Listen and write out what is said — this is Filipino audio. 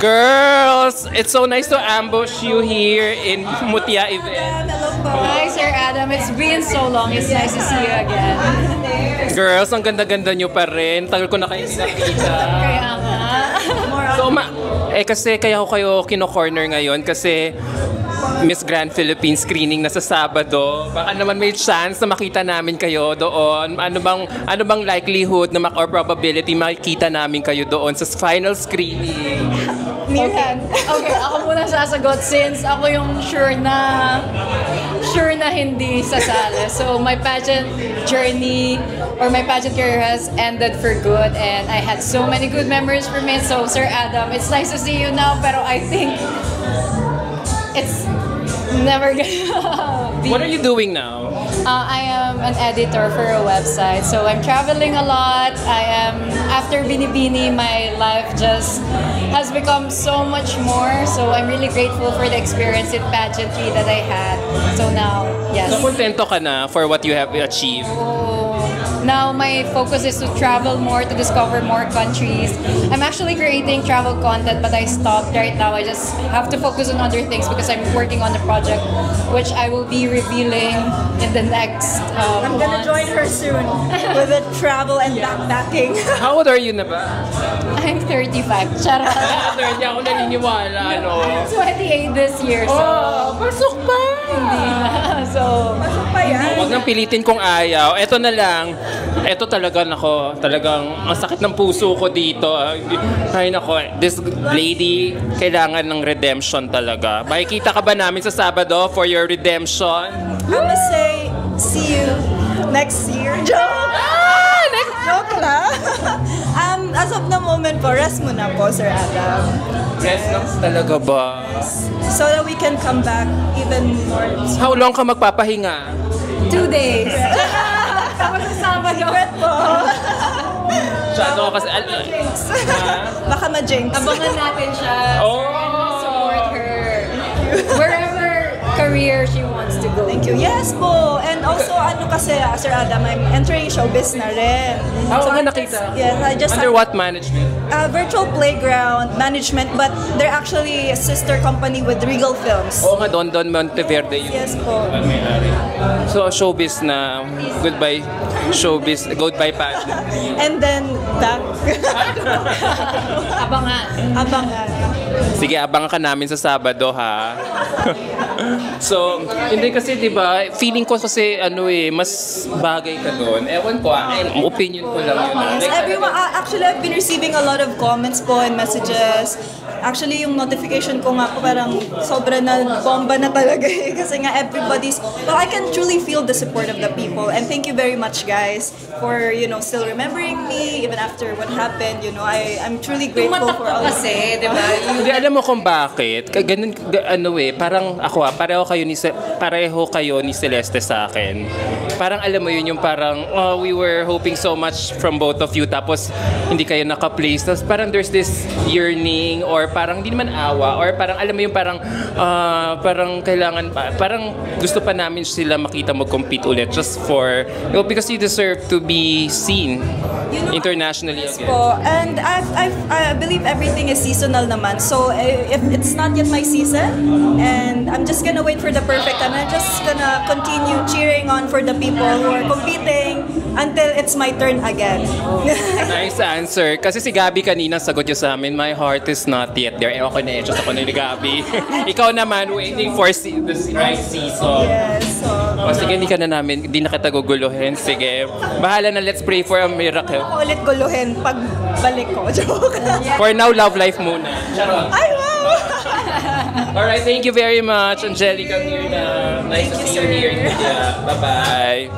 Girls, it's so nice to ambush you here in Mutia event. Hi, Sir Adam. It's been so long. It's nice to see you again. Girls, ang ganda-ganda nyo pa rin. Tagal ko na kayo nakita. Kaya nga. So, kasi kaya ko kayo kino-corner ngayon kasi Miss Grand Philippines screening na sa Sabado. Baka naman may chance na makita namin kayo doon. Ano bang likelihood na or probability makikita namin kayo doon sa final screening? Okay, ako muna sasagot since ako yung sure na hindi sasali. So my pageant journey or my pageant career has ended for good and I had so many good memories from it. So Sir Adam, it's nice to see you now, pero I think it's never gonna be. What are you doing now? I am an editor for a website, so I'm traveling a lot. After Binibini, my life just has become so much more. So I'm really grateful for the experience in pageantry that I had. So now, yes. So kontento ka na for what you have achieved? Now my focus is to travel more, to discover more countries. I'm actually creating travel content, but I stopped right now. I just have to focus on other things because I'm working on the project, which I will be revealing in the next I'm gonna join her soon with the travel and backpacking. How old are you na ba? I'm 35. Charot. Hindi ako naniniwala, no? 28 this year, so... Oh, pasok pa! Hindi na. So... Pasok pa yan. Huwag nang pilitin kung ayaw. Ito na lang. Ito talaga, nako, talagang ang sakit ng puso ko dito. Ay, nako, this lady kailangan ng redemption talaga. Makikita ka ba namin sa Sabado for your redemption? I'ma say, see you next year. Joke! Joke lang. As of the moment po, rest muna po, Sir Adam. Rest lang talaga ba? So that we can come back even more. How long ka magpapahinga? 2 days. Tapos sa Sabado. Po. Masyado kasi... Baka ma-jinx. Abangan natin siya. Oh! Support her. Wherever career she wants to go. Thank you. Yes po. And also, kasi, Sir Adam, I'm entering showbiz na rin. So, I nakita? Yes, I just... Under what management? Virtual Playground Management, but they're actually a sister company with Regal Films. Oo nga, Don Monteverde yun. Yes po. May-ari. So, showbiz na. Goodbye, showbiz. Goodbye, pageant. And then, back. Abangan. Sige, abangan ka namin sa Sabado, ha? So, hindi kasi, di ba, feeling ko kasi, mas bagay ka doon. Ewan ko, opinion ko lang yun. Yes, everyone, actually, I've been receiving a lot of comments po and messages. Actually, yung notification ko nga po parang sobra na bomba na talaga eh. Kasi nga everybody's, well, I can truly feel the support of the people. And thank you very much, guys, for, still remembering me, even after what happened. I'm truly grateful for all of Kasi, di ba? Hindi, alam mo kung bakit. Ganun, parang ako pareho kayo ni Celeste sa akin. Parang alam mo yun, yung parang, we were hoping so much from both of you, tapos hindi kayo naka-place. Tapos parang there's this yearning, or parang hindi naman awa, or parang alam mo yung parang, parang kailangan, parang gusto pa namin sila makita mag-compete ulit just for, because you deserve to be seen internationally again. Po. And I believe everything is seasonal naman. So if it's not yet my season, and I'm just gonna wait for the perfect time. I'm just gonna continue cheering on for the people who are competing until it's my turn again. Nice answer. Kasi si Gabi kanina sagot niya sa amin, my heart is not yet there. Ewan ko na just ako na ni Gabi. Ikaw naman, waiting for the right season. Yes. So, Sige, hindi na kita guguluhin. Sige. Bahala na, let's pray for a miracle. ako ulit guluhin pag balik ko. Joke. For now, love life muna. Charot. Ay, wow! Alright, thank you very much, Angelica Mirna. Nice to see you here. Yeah, bye-bye.